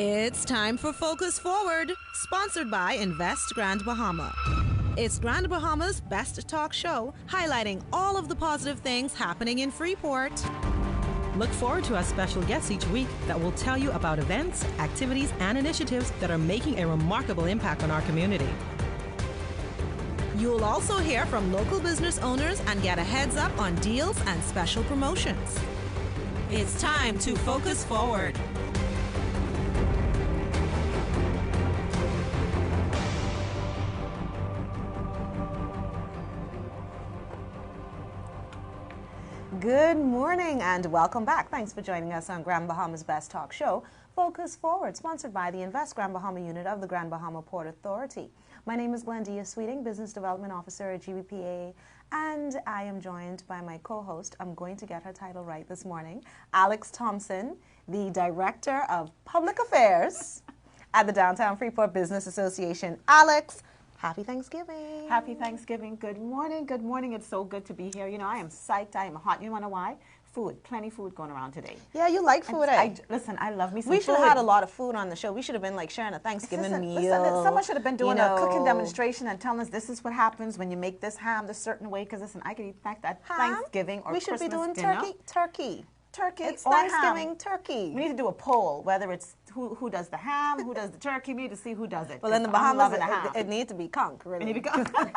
It's time for Focus Forward, sponsored by Invest Grand Bahama. It's Grand Bahama's best talk show, highlighting all of the positive things happening in Freeport. Look forward to our special guests each week that will tell you about events, activities, and initiatives that are making a remarkable impact on our community. You'll also hear from local business owners and get a heads up on deals and special promotions. It's time to Focus Forward. Good morning and welcome back. Thanks for joining us on Grand Bahama's Best Talk Show, Focus Forward, sponsored by the Invest Grand Bahama unit of the Grand Bahama Port Authority. My name is Glendia Sweeting, Business Development Officer at GBPA, and I am joined by my co-host, I'm going to get her title right this morning, Alex Thompson, the Director of Public Affairs at the Downtown Freeport Business Association. Alex, happy Thanksgiving. Happy Thanksgiving. Good morning. Good morning. It's so good to be here. You know, I am psyched. I am hot. You want to know why? Food. Plenty food going around today. Yeah, you like food, Listen, I love me some food. We should have had a lot of food on the show. We should have been like sharing a Thanksgiving meal. Listen, someone should have been doing a cooking demonstration and telling us this is what happens when you make this ham this certain way. Because listen, I could eat that Thanksgiving or Christmas dinner. We should be doing turkey. It's or Thanksgiving ham. turkey. We need to do a poll, whether it's who does the ham, who does the turkey. We need to see who does it. Well, in the Bahamas, it needs to be conch, really. It needs to be conch.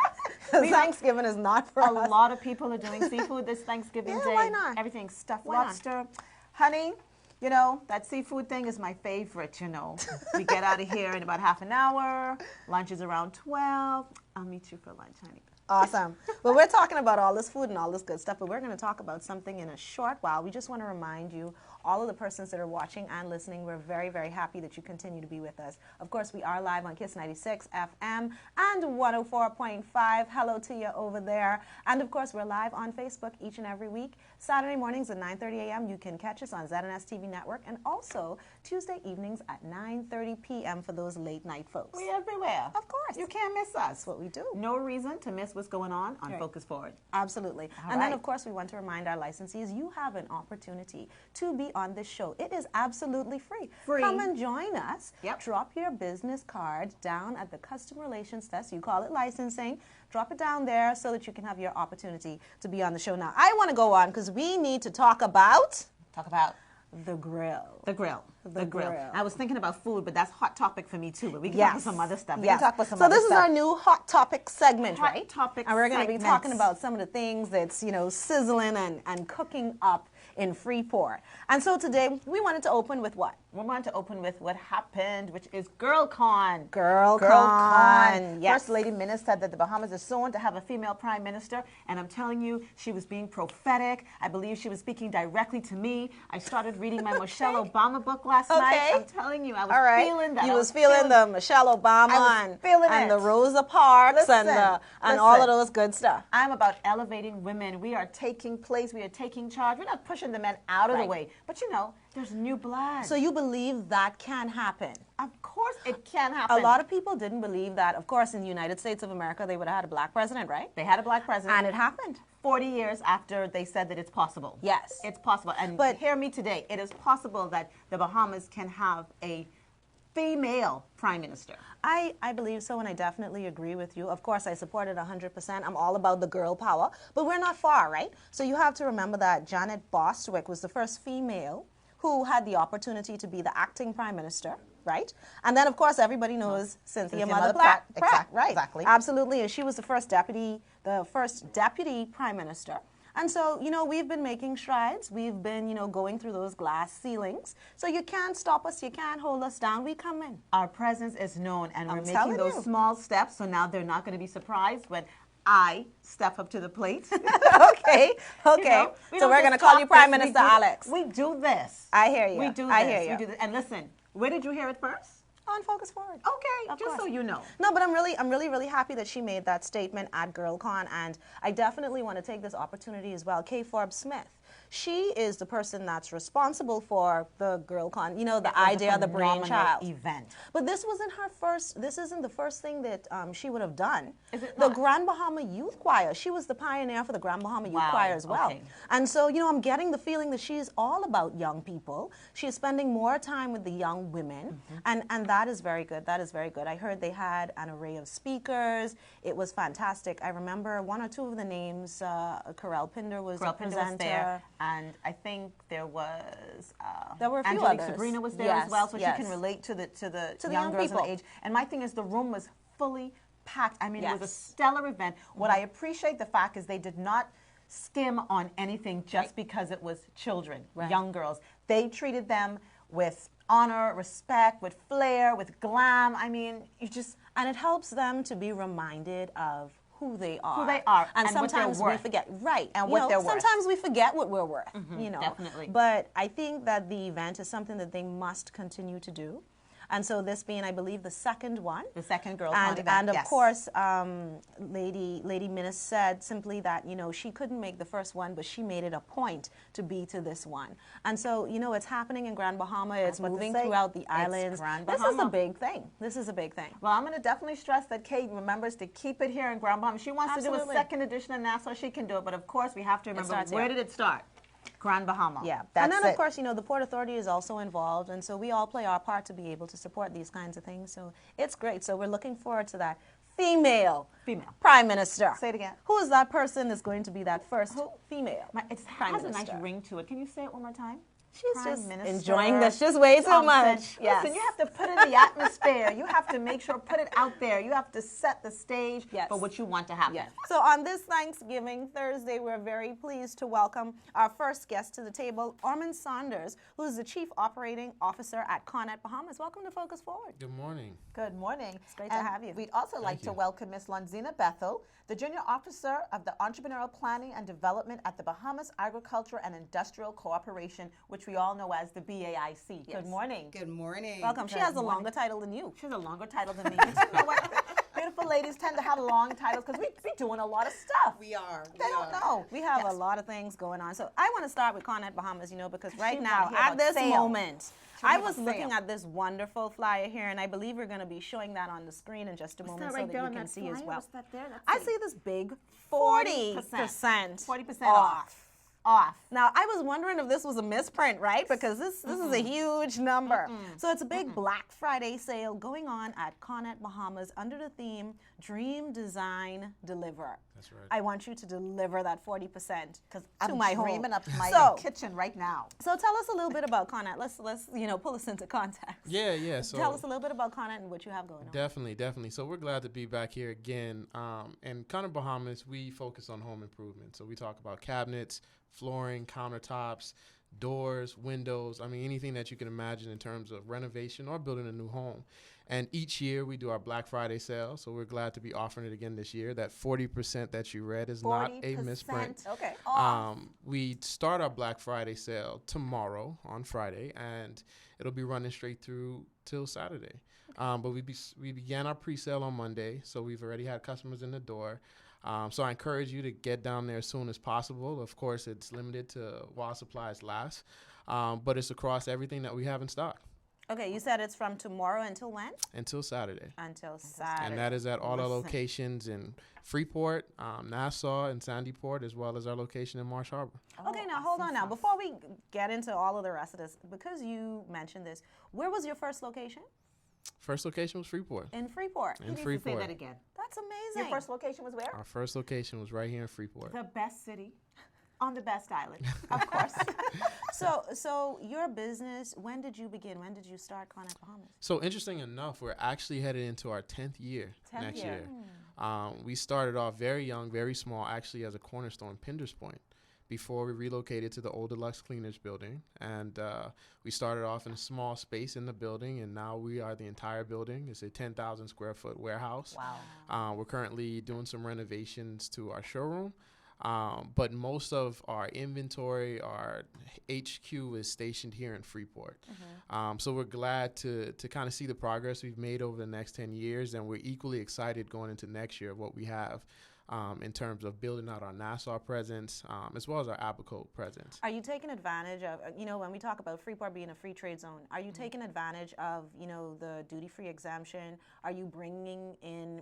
Thanksgiving is not for us. A lot of people are doing seafood this Thanksgiving day. Why not? Everything's stuffed Why lobster. not? Honey, you know, that seafood thing is my favorite, you know. We get out of here in about half an hour. Lunch is around 12. I'll meet you for lunch, honey. Awesome. Well, we're talking about all this food and all this good stuff, but we're going to talk about something in a short while. We just want to remind you, all of the persons that are watching and listening, we're very, very happy that you continue to be with us. Of course, we are live on KISS 96 FM and 104.5. Hello to you over there. And of course, we're live on Facebook each and every week. Saturday mornings at 9:30 a.m. You can catch us on ZNS TV Network, and also Tuesday evenings at 9:30 p.m. for those late night folks. We're everywhere. Of course. You can't miss us. That's what we do. No reason to miss what's going on Focus Forward. Absolutely. And then, of course, we want to remind our licensees, you have an opportunity to be on this show. It is absolutely free. Come and join us. Yep. Drop your business card down at the Customer Relations Desk. You call it licensing. Drop it down there so that you can have your opportunity to be on the show. Now, I want to go on because we need to talk about the grill. The grill. The grill. I was thinking about food, but that's hot topic for me too. But we can talk about some other stuff. We can talk about some so other this stuff. is our new hot topic segment, Hot right? topic And we're going to be segments. talking about some of the things that's, you know, sizzling and cooking up in Freeport. And so today we wanted to open with what? We wanted to open with what happened, which is GirlCon. GirlCon. Yes. First Lady Minna said that the Bahamas is soon to have a female prime minister, and I'm telling you, she was being prophetic. I believe she was speaking directly to me. I started reading my Michelle Obama book last night. I'm telling you, I was feeling that. You was feeling the Michelle Obama and the Rosa Parks and all of those good stuff. I'm about elevating women. We are taking place. We are taking charge. We're not pushing the men out of the way. But, you know, there's new blood. So you believe that can happen? Of course it can happen. A lot of people didn't believe that. Of course, in the United States of America, they would have had a black president, right? They had a black president. And it happened. 40 years after they said that it's possible. Yes. It's possible. But hear me today. It is possible that the Bahamas can have a female prime minister. I believe so, and I definitely agree with you. Of course, I support it 100%. I'm all about the girl power, but we're not far, right? So you have to remember that Janet Bostwick was the first female who had the opportunity to be the acting prime minister, right? And then, of course, everybody knows Cynthia Mother Pratt. Right. Exactly. Absolutely, and she was the first deputy prime minister. And so, you know, we've been making strides. We've been, you know, going through those glass ceilings. So you can't stop us. You can't hold us down. We come in. Our presence is known, and we're making those small steps. So now they're not going to be surprised when I step up to the plate. Okay. You know, so we're going to call you Prime Minister Alex. We do this. I hear you. We do this. I hear you. We do this. And listen, where did you hear it first? On Focus Forward. Okay, just so you know. No, but I'm really happy that she made that statement at GirlCon, and I definitely want to take this opportunity as well. Kay Forbes Smith, she is the person that's responsible for the GirlCon, you know, the idea, the brainchild event. But this wasn't her first. This isn't the first thing that she would have done. Is it the not? Grand Bahama Youth Choir? She was the pioneer for the Grand Bahama Youth Wow, Choir as well. okay. And so, you know, I'm getting the feeling that she's all about young people. She is spending more time with the young women, and that is very good. That is very good. I heard they had an array of speakers. It was fantastic. I remember one or two of the names. Corel Pinder was a presenter. There, and I think there was there were a few Angelique others. Sabrina was there Yes, as well, so yes. she can relate to the the young young girls people. of the age. And my thing is, the room was fully packed. I mean, it was a Yes. stellar event. What I appreciate the fact is they did not skim on anything just because it was children, young girls. They treated them with honor, respect, with flair, with glam. I mean, you just And it helps them to be reminded of who they are. Who they are And and what they're sometimes we worth. forget. Right. And You what know, they're worth. sometimes we forget what we're worth, you know. definitely. But I think that the event is something that they must continue to do. And so this being, I believe, the second one. the second girls And, event. and of yes. course, Lady Minnis said simply that, you know, she couldn't make the first one, but she made it a point to be to this one. And so, you know, it's happening in Grand Bahama. It's what to moving say. throughout the It's islands. Grand This is a Bahama. big thing. This is a big thing. Well, I'm going to definitely stress that Kate remembers to keep it here in Grand Bahama. She wants to do Absolutely. a second edition in Nassau. She can do it, but of course we have to remember starts where here. did it start? Grand Bahama. Yeah, That's and then it. of course, you know, the Port Authority is also involved, and so we all play our part to be able to support these kinds of things. So it's great. So we're looking forward to that female Prime Minister. Say it again. Who is that person that's going to be that first female It Prime has a Minister? nice ring to it. Can you say it one more time? She's Prime just Minister enjoying this just way too Thompson. much. Listen, you have to put in the atmosphere. You have to make sure, put it out there. You have to set the stage Yes. for what you want to happen. Yes. So on this Thanksgiving Thursday, we're very pleased to welcome our first guest to the table, Ormond Saunders, who is the Chief Operating Officer at Connet Bahamas. Welcome to Focus Forward. Good morning. Good morning. It's great to have you. We'd also like to you. welcome Ms. Lonzina Bethel, the Junior Officer of the Entrepreneurial Planning and Development at the Bahamas Agriculture and Industrial Corporation, which we all know as the BAIC. Yes. Good morning. Good morning. Welcome. She Good has a morning. longer title than you. She has a longer title than me. But you know what? Beautiful ladies tend to have long titles because we doing a lot of stuff. We are. They don't know. We have Yes. a lot of things going on. So I want to start with Connet Bahamas, you know, because right She now, wanna hear at about this sale. moment, She wanna I hear was about looking sale. at this wonderful flyer here, and I believe we're going to be showing that on the screen in just a moment so that you can see as well. What's that there? Let's I see. see this big 40%. 40% off. Now, I was wondering if this was a misprint, right? Because this is a huge number. So it's a big Black Friday sale going on at Connet Bahamas under the theme Dream Design Deliver. That's right. I want you to deliver that 40% Because to I'm my home. dreaming up my So- kitchen right now. So tell us a little bit about Connet. Let's pull us into context. Yeah. So Tell us a little bit about Connet and what you have going on. definitely. So we're glad to be back here again. And Connet Bahamas, we focus on home improvement. So we talk about cabinets, flooring, countertops, doors, windows. I mean, anything that you can imagine in terms of renovation or building a new home. And each year we do our Black Friday sale. So we're glad to be offering it again this year. That 40% that you read is not a 40% misprint. Okay. We start our Black Friday sale tomorrow on Friday, and it'll be running straight through till Saturday. But we began our pre-sale on Monday, so we've already had customers in the door. So I encourage you to get down there as soon as possible. Of course, it's limited to while supplies last, but it's across everything that we have in stock Okay, you said it's from tomorrow until when? until Saturday. Until Saturday. And that is at all our Listen. locations in Freeport, Nassau, and Sandyport, as well as our location in Marsh Harbor. Okay, now hold on now. Before we get into all of the rest of this, because you mentioned this, where was your first location? First location was Freeport. In Freeport. In You need to Freeport. say that again. That's amazing. Your first location was where? Our first location was right here in Freeport. The best city on the best island, of course. So your business, when did you begin? When did you start Connet Bahamas? So interesting enough, we're actually headed into our 10th year 10th next year. year. We started off very young, very small, actually as a cornerstone Pinders Point before we relocated to the old Deluxe Cleaners building. And we started off in a small space in the building, and now we are the entire building. It's a 10,000 square foot warehouse. Wow. We're currently doing some renovations to our showroom. But most of our inventory, our HQ is stationed here in Freeport. So we're glad to kind of see the progress we've made over the next 10 years, and we're equally excited going into next year of what we have in terms of building out our Nassau presence, as well as our Abaco presence. Are you taking advantage of, when we talk about Freeport being a free trade zone, are you taking advantage of, the duty-free exemption? Are you bringing in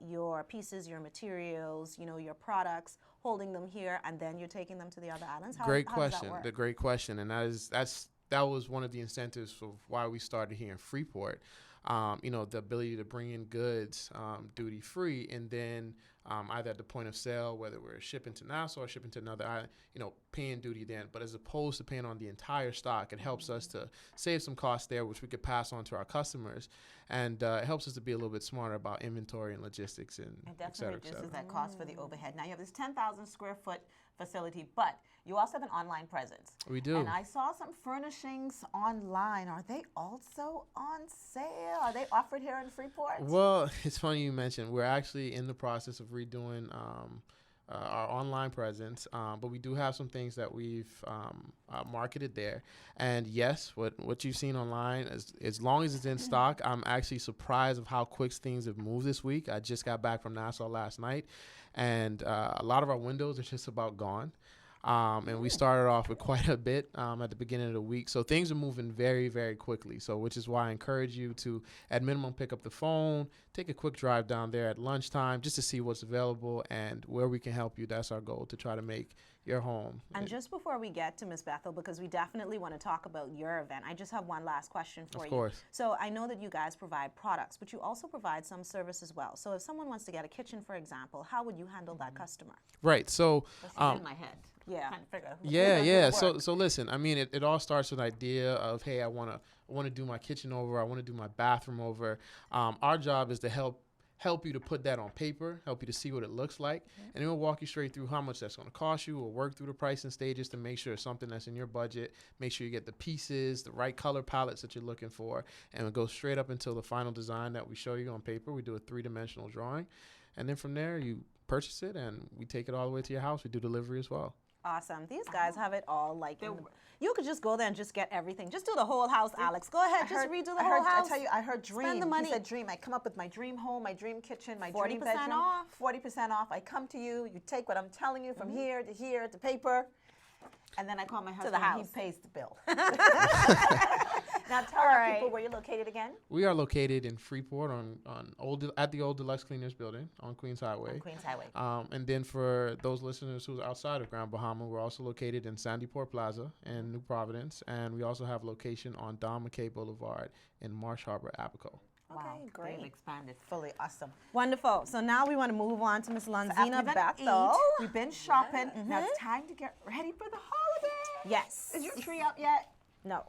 your pieces, your materials, your products, holding them here, and then you're taking them to the other islands? Great how question. Does that work? The great question, and that was one of the incentives of why we started here in Freeport. The ability to bring in goods duty free, and then either at the point of sale, whether we're shipping to Nassau or shipping to another island, paying duty then. But as opposed to paying on the entire stock, it helps us to save some costs there, which we could pass on to our customers. And it helps us to be a little bit smarter about inventory and logistics and et cetera, It definitely reduces that cost for the overhead. Now, you have this 10,000 square foot facility, but you also have an online presence. We do. And I saw some furnishings online. Are they also on sale? Are they offered here in Freeport? Well, it's funny you mentioned. We're actually in the process of redoing our online presence, but we do have some things that we've marketed there. And yes, what you've seen online, as long as it's in stock, I'm actually surprised of how quick things have moved this week. I just got back from Nassau last night, and a lot of our windows are just about gone. And we started off with quite a bit at the beginning of the week. So things are moving very, very quickly. So which is why I encourage you to, at minimum, pick up the phone, take a quick drive down there at lunchtime just to see what's available and where we can help you. That's our goal, to try to make your home. And just before we get to Ms. Bethel, because we definitely want to talk about your event, I just have one last question for you. Of course. So I know that you guys provide products, but you also provide some service as well. So if someone wants to get a kitchen, for example, how would you handle that customer? Right. So That's in my head. Yeah. Trying to figure out Yeah. So listen, I mean, it all starts with an idea of, hey, I want to do my kitchen over. I want to do my bathroom over. Our job is to help you to put that on paper, help you to see what it looks like, and then we'll walk you straight through how much that's going to cost you. We'll work through the pricing stages to make sure it's something that's in your budget, make sure you get the pieces, the right color palettes that you're looking for, and we'll go straight up until the final design that we show you on paper. We do a 3-dimensional drawing, and then from there you purchase it, and we take it all the way to your house. We do delivery as well. Awesome. These guys have it all. You could just go there and just get everything. Just do the whole house, Alex. Go ahead. Just redo the whole house. I tell you, I heard dream. Spend the money. He said dream. I come up with my dream home, my dream kitchen, my 40% dream bedroom. off. 40% off. I come to you. You take what I'm telling you from here to paper. And then I call my husband and he pays the bill. Now tell our people where you're located again. We are located in Freeport at the old Deluxe Cleaners building on Queens Highway. On Queens Highway. And then for those listeners who's outside of Grand Bahama, we're also located in Sandyport Plaza in New Providence, and we also have location on Don McKay Boulevard in Marsh Harbor, Abaco. Wow, Okay, great. They've expanded fully. Awesome. Wonderful. So now we want to move on to Ms. Lonzina Bethel. We've been shopping. Now it's time to get ready for the holiday. Yes. Is your tree up yet? No.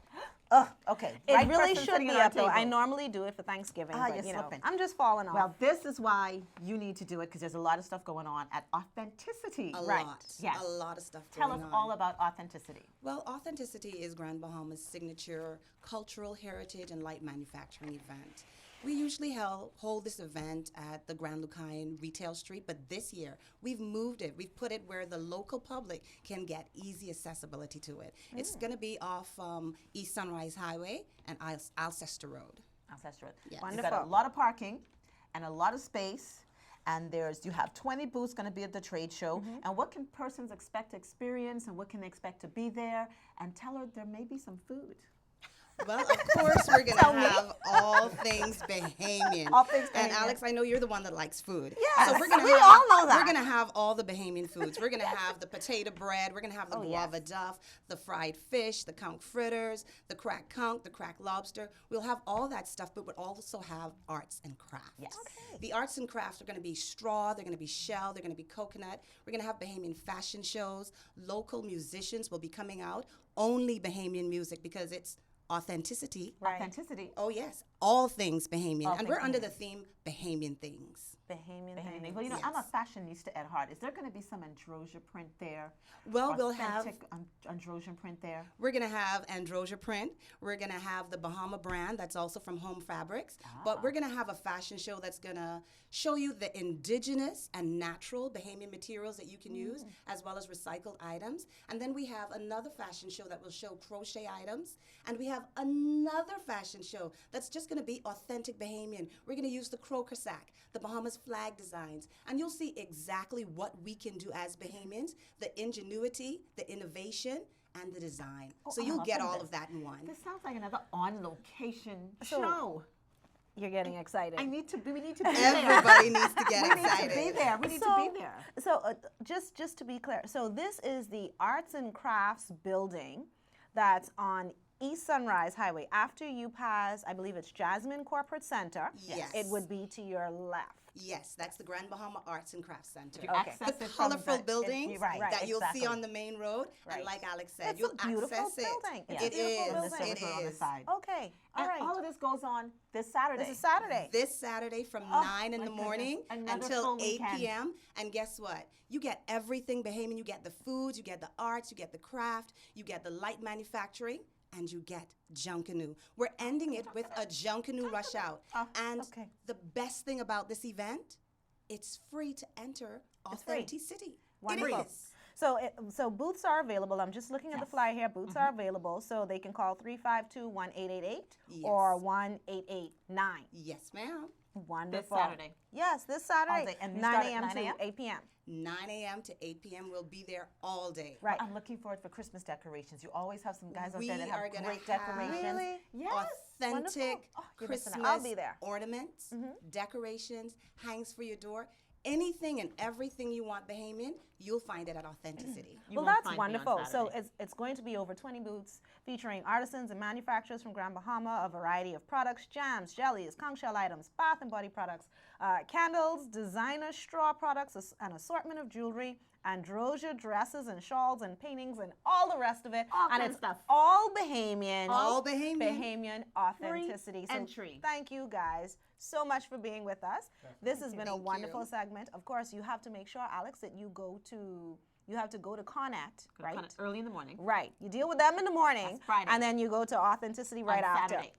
Okay. It Right really person should sitting be at our up, though. I table. normally do it for Thanksgiving, but you're slipping. I'm just falling off. Well, this is why you need to do it, because there's a lot of stuff going on at Authenticity. A Right. lot. Yes. A lot of stuff Tell going us on. all about Authenticity. Well, Authenticity is Grand Bahama's signature cultural heritage and light manufacturing event. We usually hold this event at the Grand Lucayan Retail Street, but this year we've moved it. We've put it where the local public can get easy accessibility to it. It's going to be off East Sunrise Highway and Alcester Road. Alcester Road. Yes. You've Wonderful. got a lot of parking and a lot of space. And you have 20 booths going to be at the trade show. And what can persons expect to experience, and what can they expect to be there? And tell her there may be some food. Well, of course, we're going to have all things Bahamian. All things And Bahamian. Alex, I know you're the one that likes food. Yes, So we're gonna we have, all know that. We're going to have all the Bahamian foods. We're going to have the potato bread. We're going to have the guava duff, the fried fish, the conch fritters, the cracked conch, the cracked lobster. We'll have all that stuff, but we'll also have arts and crafts. Yes. The arts and crafts are going to be straw, they're going to be shell, they're going to be coconut. We're going to have Bahamian fashion shows. Local musicians will be coming out. Only Bahamian music, because it's Authenticity. Authenticity. Oh, yes. All things Bahamian. All and things we're under Bahamian. the theme Bahamian things. Bahamian Bahamian. things. Well, I'm a Yes. fashionista at heart. Is there going to be some Androsia print there? Well, we'll have, Authentic Androsian print there? we're going to have Androsia print. We're going to have the Bahama brand that's also from Home Fabrics. But we're going to have a fashion show that's going to show you the indigenous and natural Bahamian materials that you can use, as well as recycled items. And then we have another fashion show that will show crochet items. And we have have another fashion show that's just going to be authentic Bahamian. We're going to use the croaker sack, the Bahamas flag designs, and you'll see exactly what we can do as Bahamians, the ingenuity, the innovation, and the design. So you'll get all of that in one. This sounds like another on-location show. You're getting excited. We need to be there. Everybody needs to get We excited. need to be there. We need to be there. So just to be clear, so this is the Arts and Crafts building that's on East Sunrise Highway. After you pass, I believe it's Jasmine Corporate Center. Yes. It would be to your left. Yes, that's the Grand Bahama Arts and Crafts Center. Okay. Access The it from colorful the- buildings right, that you'll see exactly. on the main road, and like Alex said, It's you'll a beautiful access building. it. It's a It beautiful is. And the building. It service on the is. side. Okay. All And right. all of this goes on this Saturday. This is Saturday. This Saturday from Oh, 9 in my the goodness. morning Another until full 8 weekend. p.m. And guess what? You get everything Bahamian. You get the foods, you get the arts, you get the craft, you get the light manufacturing, and you get Junkanoo. We're ending it with a Junkanoo rush out. And okay. the best thing about this event, it's free to enter free. Authenticity. Wonderful. It is. So booths are available. I'm just looking at the flyer here. Booths are available, so they can call 352-1888 or 1889. Yes, ma'am. Wonderful. Saturday. Yes, this Saturday. All day. And you 9 start at a.m. 9 to a.m.? 8 p.m. 9 a.m. to 8 p.m. We'll be there all day. Right. I'm looking forward for Christmas decorations. You always have some guys out We there that are have gonna great have decorations. Really? Yes. Authentic Wonderful. Oh, you're missing Christmas out. I'll be there. ornaments, decorations, hangs for your door. Anything and everything you want Bahamian, you'll find it at Authenticity. You Well, won't that's find me on wonderful. So Saturday. it's going to be over 20 booths featuring artisans and manufacturers from Grand Bahama, a variety of products, jams, jellies, conch shell items, bath and body products, candles, designer straw products, an assortment of jewelry, androsia dresses and shawls and paintings and all the rest of it. All and kinds it's of stuff. all Bahamian. All Bahamian. Bahamian authenticity. So entry. thank you guys so much for being with us. This has been a wonderful segment. Of course, you have to make sure, Alex, that you have to go to Connet, right? Kind of early in the morning. Right. You deal with them in the morning, That's Friday. and then you go to Authenticity right on after. Saturday.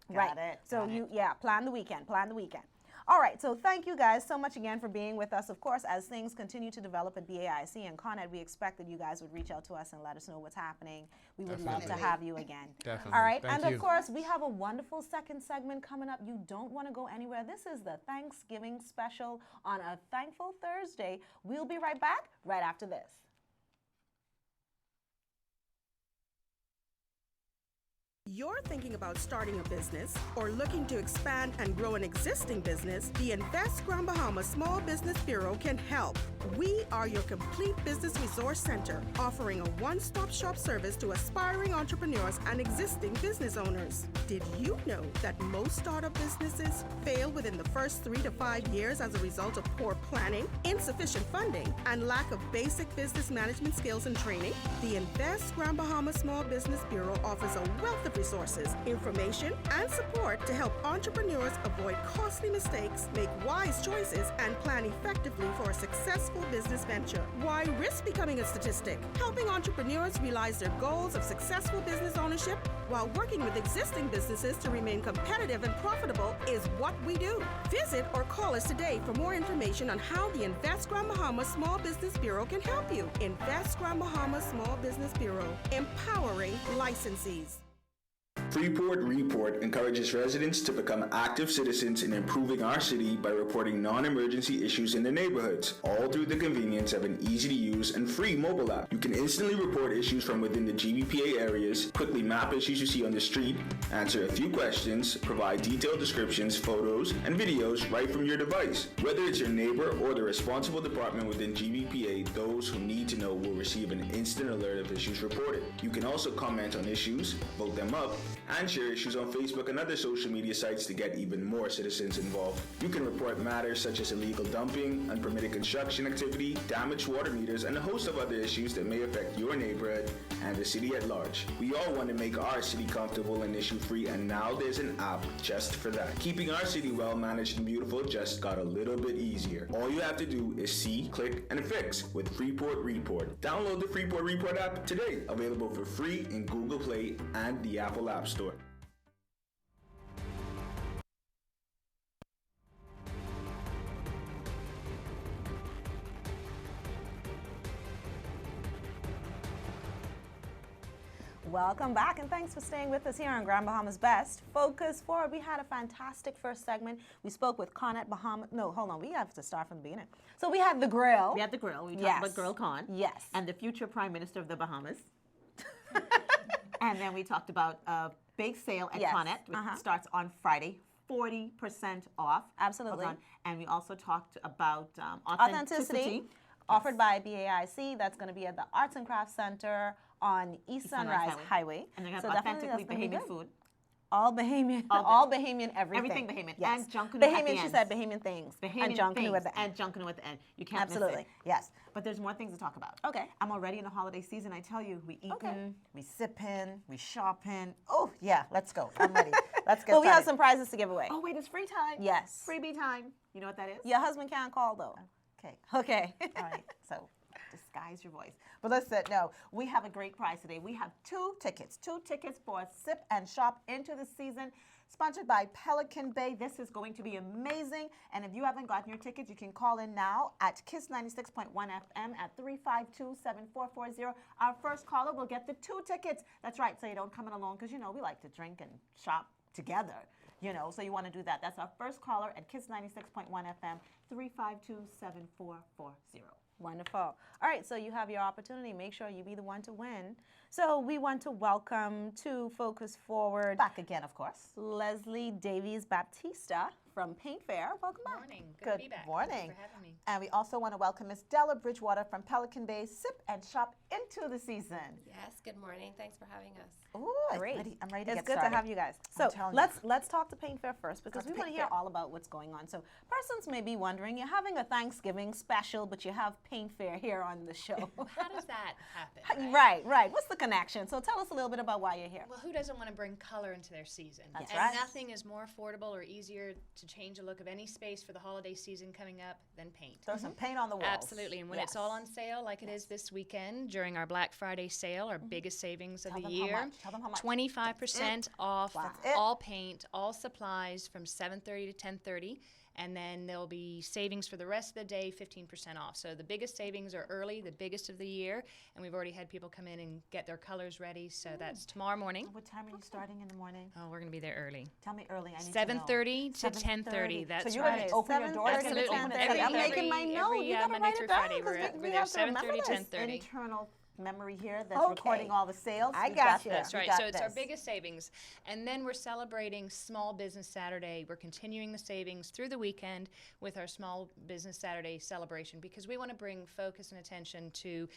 Right. Got it. So got it. plan the weekend. Plan the weekend. All right. So thank you guys so much again for being with us. Of course, as things continue to develop at BAIC and Connet, we expect that you guys would reach out to us and let us know what's happening. We would love to Definitely. have you again. Definitely. All right. Thank and you. of course, we have a wonderful second segment coming up. You don't want to go anywhere. This is the Thanksgiving special on a Thankful Thursday. We'll be right back right after this. You're thinking about starting a business or looking to expand and grow an existing business, the Invest Grand Bahama Small Business Bureau can help. We are your complete business resource center, offering a one-stop shop service to aspiring entrepreneurs and existing business owners. Did you know that most startup businesses fail within the first 3 to 5 years as a result of poor planning, insufficient funding, and lack of basic business management skills and training? The Invest Grand Bahama Small Business Bureau offers a wealth of resources, information, and support to help entrepreneurs avoid costly mistakes, make wise choices, and plan effectively for a successful business venture. Why risk becoming a statistic? Helping entrepreneurs realize their goals of successful business ownership while working with existing businesses to remain competitive and profitable is what we do. Visit or call us today for more information on how the Invest Grand Bahama Small Business Bureau can help you. Invest Grand Bahama Small Business Bureau, empowering licensees. Freeport Report encourages residents to become active citizens in improving our city by reporting non-emergency issues in their neighborhoods, all through the convenience of an easy-to-use and free mobile app. You can instantly report issues from within the GBPA areas, quickly map issues you see on the street, answer a few questions, provide detailed descriptions, photos, and videos right from your device. Whether it's your neighbor or the responsible department within GBPA, those who need to know will receive an instant alert of issues reported. You can also comment on issues, vote them up, and share issues on Facebook and other social media sites to get even more citizens involved. You can report matters such as illegal dumping, unpermitted construction activity, damaged water meters, and a host of other issues that may affect your neighborhood and the city at large. We all want to make our city comfortable and issue-free, and now there's an app just for that. Keeping our city well managed and beautiful just got a little bit easier. All you have to do is see, click, and fix with Freeport Report. Download the Freeport Report app today, available for free in Google Play and the Apple App Store. Welcome back, and thanks for staying with us here on Grand Bahama's Best. Focus Forward. We had a fantastic first segment. We spoke with Connet Bahama. No, hold on. We have to start from the beginning. So we had the grill. We had the grill. We talked Yes. about Girl Con. Yes. And the future Prime Minister of the Bahamas. And then we talked about a big sale at Yes. Connet, which starts on Friday. 40% off. Absolutely. And we also talked about Authenticity, offered by BAIC. That's going to be at the Arts and Crafts Center on East Sunrise Highway. And they're going to So have definitely authentically that's gonna be Bahamian good. food. All Bahamian, all Bahamian, everything. Everything Bahamian. Yes. And Junkanoo at the Bahamian, she end. said Bahamian things. Bahamian and Junkanoo things at the end. And Junkanoo at the end. You can't Absolutely. miss it. Yes. But there's more things to talk about. Okay. I'm already in the holiday season. I tell you, we eating, Okay. we sipping, we shopping. Oh, yeah, let's go. I'm ready. Let's get But we have started. some prizes to give away. Oh, wait, it's free time. Yes. Freebie time. You know what that is? Your husband can't call, though. Okay. Okay. All right. So disguise your voice. But listen, no, we have a great prize today. We have two tickets for Sip and Shop into the season, sponsored by Pelican Bay. This is going to be amazing. And if you haven't gotten your tickets, you can call in now at KISS 96.1 FM at 352-7440. Our first caller will get the two tickets. That's right. So you don't come in alone because, you know, we like to drink and shop together. You know, so you want to do that. That's our first caller at KISS 96.1 FM, 352-7440. Wonderful. All right, so you have your opportunity. Make sure you be the one to win. So we want to welcome to Focus Forward Back again, of course. Leslie Davies Baptista from Paint Fair. Welcome back. Morning. Good to be back. morning. Thanks for having me. And we also want to welcome Miss Della Bridgewater from Pelican Bay, Sip and Shop into the season. Yes, good morning. Thanks for having us. Ooh, Great. I'm ready to It's get good started. to have you guys. I'm So telling let's talk to Paint Fair first because Talk we to want to Paint hear Fair. all about what's going on. So persons may be wondering, you're having a Thanksgiving special, but you have Paint Fair here on the show. How does that happen? Right. What's the connection? So tell us a little bit about why you're here. Well, who doesn't want to bring color into their season? That's and right. nothing is more affordable or easier to change the look of any space for the holiday season coming up than paint. Throw some paint on the walls. Absolutely, and when it's all on sale, like it is this weekend during our Black Friday sale, our biggest savings of Tell the them how year, much. Tell them how much. 25% off That's it. all paint, all supplies from 7:30 to 10:30. And then there'll be savings for the rest of the day, 15% off. So the biggest savings are early, the biggest of the year, and we've already had people come in and get their colors ready. So that's tomorrow morning. What time are you starting in the morning? Oh, we're going to be there early. Tell me early. I need 7:30 to know. to 10:30. That's so you're right. going to open your doors? Absolutely. Open it Every- I'm up. making my note. every, You gotta Monday write it through down, Friday, 'cause we're we there have to remember 7:30 to this. 10:30. Internal memory here that's Okay. recording all the sales. I We got you. this. That's We right. got So it's our this. biggest savings. And then we're celebrating Small Business Saturday. We're continuing the savings through the weekend with our Small Business Saturday celebration because we want to bring focus and attention to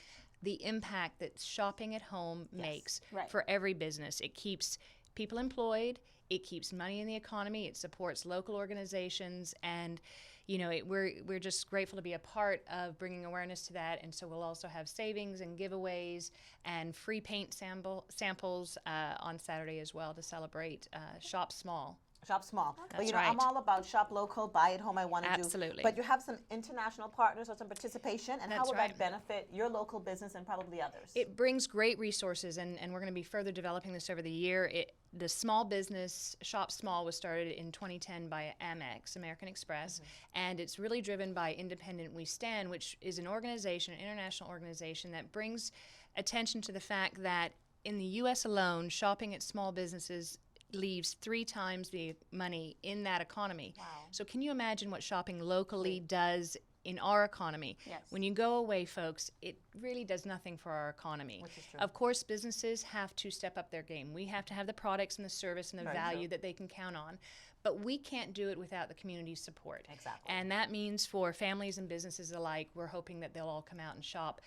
the impact that shopping at home makes Right. for every business. It keeps people employed. It keeps money in the economy. It supports local organizations, and you know we're just grateful to be a part of bringing awareness to that. And so we'll also have savings and giveaways and free paint samples on Saturday as well to celebrate Shop Small. Shop small. But That's you know, I'm right. all about shop local, buy at home. I want to do. Absolutely. But you have some international partners or some participation, and how That's will right. that benefit your local business and probably others? It brings great resources, and we're going to be further developing this over the year. The small business, Shop Small, was started in 2010 by Amex, American Express, and it's really driven by Independent We Stand, which is an organization, an international organization that brings attention to the fact that in the U.S. alone, shopping at small businesses leaves 3 times the money in that economy. Wow. So can you imagine what shopping locally does in our economy? Yes. When you go away, folks, it really does nothing for our economy. Which is true. Of course, businesses have to step up their game. We have to have the products and the service and the Very value true. that they can count on. But we can't do it without the community's support. Exactly. And that means for families and businesses alike, we're hoping that they'll all come out and shop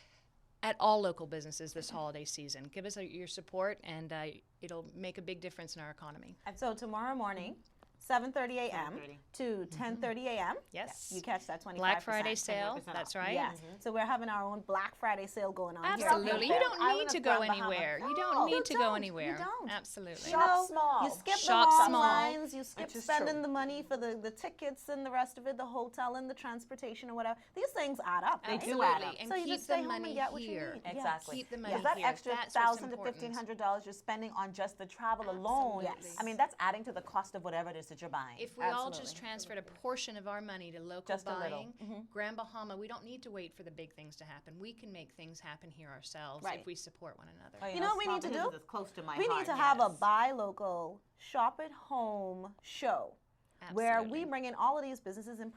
at all local businesses this holiday season. Give us your support, and it'll make a big difference in our economy. So tomorrow morning, 7:30 a.m. 7:30. to 10:30 a.m. Yes. You catch that 25%. Black Friday sale, 25% that's off. right. Yes. So we're having our own Black Friday sale going on. here at Absolutely. Paint You Fair. don't need to go anywhere. You don't need to go anywhere. You don't. Absolutely. Shop know, small. You skip Shop the long small. lines, you skip Which is spending true. the money for the tickets and the rest of it, the hotel and the transportation or whatever. These things add up. They right? do add up. And So you keep just stay the home and money get what you here. need. Exactly. Keep the money Because that here. extra That's what's $1,000 to important. $1,500 you're spending on just the travel alone. Yes. I mean, that's adding to the cost of whatever it is to that you're buying. If we all just transferred a portion of our money to local Just a little. buying, Grand Bahama, we don't need to wait for the big things to happen. We can make things happen here ourselves if we support one another. Oh, You know what we need to do? Is close to my We heart, need to have a yes. buy local, shop at home show. Where we Absolutely. bring in all of these businesses and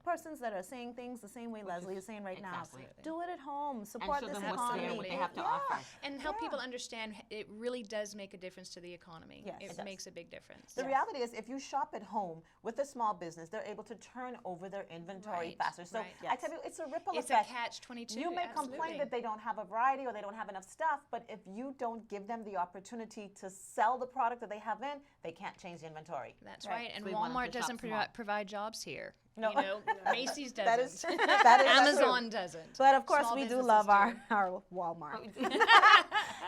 persons that are saying things the same way Leslie is saying right Exactly. now. Do it at home. Support show this them what's there, economy. what they have to Yeah. offer. And help people understand it really does make a difference to the economy. Yes. It It does. makes a big difference. The reality is, if you shop at home with a small business, they're able to turn over their inventory Right, faster. So right. I tell you, it's a ripple It's effect. a catch-22. You may absolutely. complain that they don't have a variety or they don't have enough stuff, but if you don't give them the opportunity to sell the product that they have in, they can't change the inventory. That's right. And So we want them Walmart to shop doesn't small. provide jobs here. No. You know, Macy's doesn't. That is that is Amazon true. doesn't. But of course, Small we do businesses love do. our Walmart.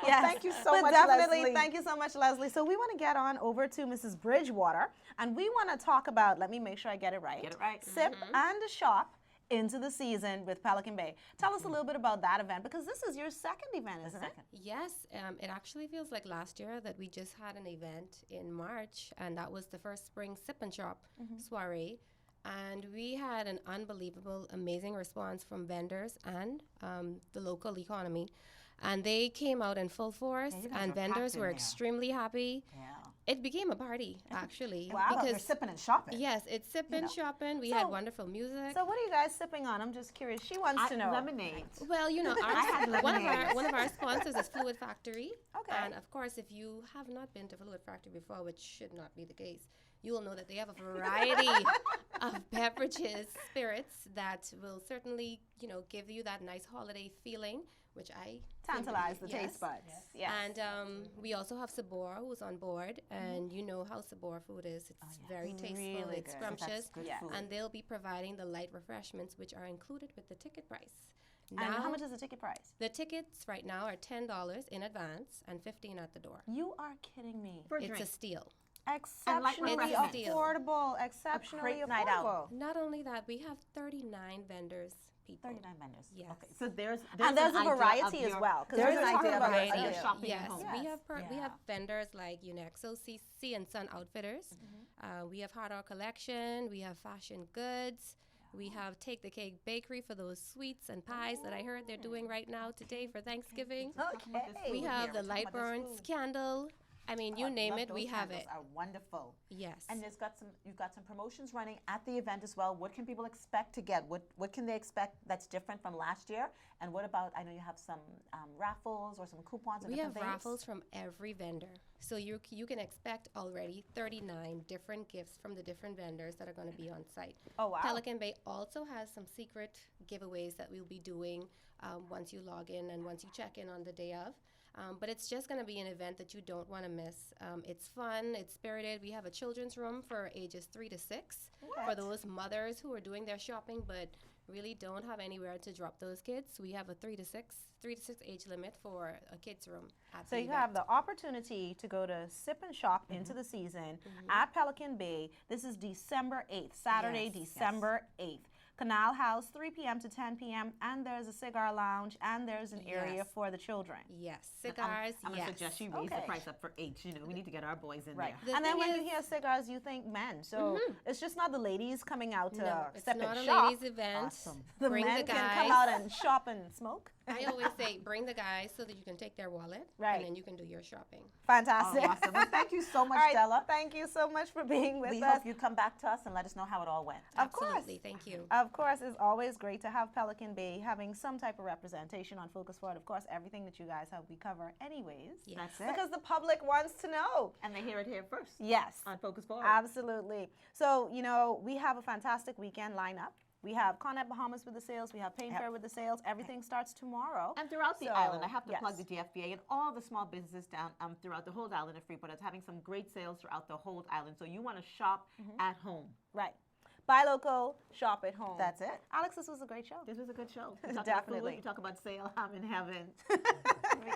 Yes. Thank you so but much, definitely, Leslie. thank you so much, Leslie. So we want to get on over to Mrs. Bridgewater, and we want to talk about, let me make sure I get it right. Get it right. Sip and shop into the season with Pelican Bay. Tell us a little bit about that event, because this is your second event, isn't it? Yes, it actually feels like last year that we just had an event in March, and that was the first spring sip and shop soiree. And we had an unbelievable, amazing response from vendors and the local economy. And they came out in full force, you guys and are vendors packed in were there. extremely happy. Yeah. It became a party, actually. Wow. You're Because sipping and shopping. yes, it's sipping, shopping. We So- had wonderful music. So what are you guys sipping on? I'm just curious. She wants to know. Lemonade. Well, you know, had lemonade. one of our sponsors is Fluid Factory. Okay. And of course, if you have not been to Fluid Factory before, which should not be the case, you will know that they have a variety of beverages, spirits that will certainly, you know, give you that nice holiday feeling, which I Tantalize the yes. taste buds. Yes. And we also have Sabor, who's on board, and you know how Sabor food is. It's very tasteful, Really it's good. scrumptious, That's good Yeah. food. and they'll be providing the light refreshments, which are included with the ticket price. And how much is the ticket price? The tickets right now are $10 in advance and $15 at the door. You are kidding me. It's a steal. Exceptionally refreshment. It's a steal. affordable. Exceptionally great night out. affordable. Not only that, we have 39 vendors, people. 39 vendors. Yes. Okay. So there's And there's an a idea of variety as your- well, 'cause There's we're an talking idea about of variety. your shopping Yes, at home. we have we Yeah. have vendors like Unexo, CC and Son Outfitters. We have Hard Art Collection. We have Fashion Goods. We have Take the Cake Bakery for those sweets and pies that I heard they're doing right now today for Thanksgiving. Okay. We have the We're talking Light about this Burns food. candle. I mean, you name Love it, we those have candles it. Are wonderful. Yes. And you've got some promotions running at the event as well. What can people expect to get? What can they expect that's different from last year? And what about? I know you have some raffles or some coupons. Or We have different things. raffles from every vendor. So you can expect already 39 different gifts from the different vendors that are going to be on site. Oh, wow. Pelican Bay also has some secret giveaways that we'll be doing once you log in and once you check in on the day of. But it's just going to be an event that you don't want to miss. It's fun, it's spirited. We have a children's room for ages 3 to 6 for those mothers who are doing their shopping but really don't have anywhere to drop those kids. We have a 3 to 6 age limit for a kids room at So the you event. have the opportunity to go to Sip and Shop into the season at Pelican Bay. This is December 8th, Saturday, Yes, December 8th. Canal House, 3 p.m. to 10 p.m. And there's a cigar lounge and there's an area Yes. for the children. Yes, cigars. I'm going to yes. suggest you raise the Okay. price up for 8. You know, we need to get our boys in Right. there. And then thing when you is- hear cigars, you think men. So it's just not the ladies coming out to No, it's Sip not and a Shop. ladies' event. Awesome. The Bring men the can guys. come out and shop and smoke. I always say, bring the guys so that you can take their wallet, Right. and then you can do your shopping. Fantastic. Oh, awesome. Well, thank you so much, All right, Stella. Thank you so much for being with We us. hope you come back to us and let us know how it all went. Of course. Absolutely, thank you. Of course, it's always great to have Pelican Bay having some type of representation on Focus Forward. Of course, everything that you guys have, we cover anyways. Yes. That's it. Because the public wants to know. And they hear it here first. Yes. On Focus Forward. Absolutely. So, you know, we have a fantastic weekend lineup. We have Connet Bahamas with the sales. We have Pain Fair with the sales. Everything starts tomorrow. And throughout the So, island, I have to plug yes. the DFBA and all the small businesses down throughout the whole island of Freeport. It's having some great sales throughout the whole island. So you want to shop at home. Right. Buy local, shop at home. That's it. Alex, this was a great show. This was a good show. You talk Definitely. About food, you talk about sale. I'm in heaven.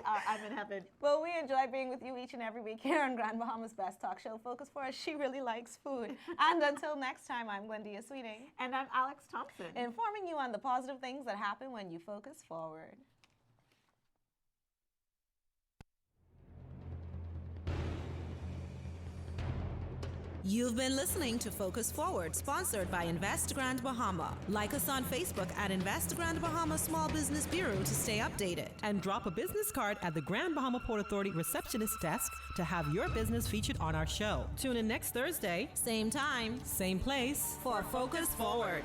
I'm in heaven. Well, we enjoy being with you each and every week here on Grand Bahama's Best Talk Show. Focus for us. She really likes food. And until next time, I'm Glendia Sweeting, And I'm Alex Thompson. informing you on the positive things that happen when you focus forward. You've been listening to Focus Forward, sponsored by Invest Grand Bahama. Like us on Facebook at Invest Grand Bahama Small Business Bureau to stay updated. And drop a business card at the Grand Bahama Port Authority receptionist desk to have your business featured on our show. Tune in next Thursday, same time, same place, for Focus Forward.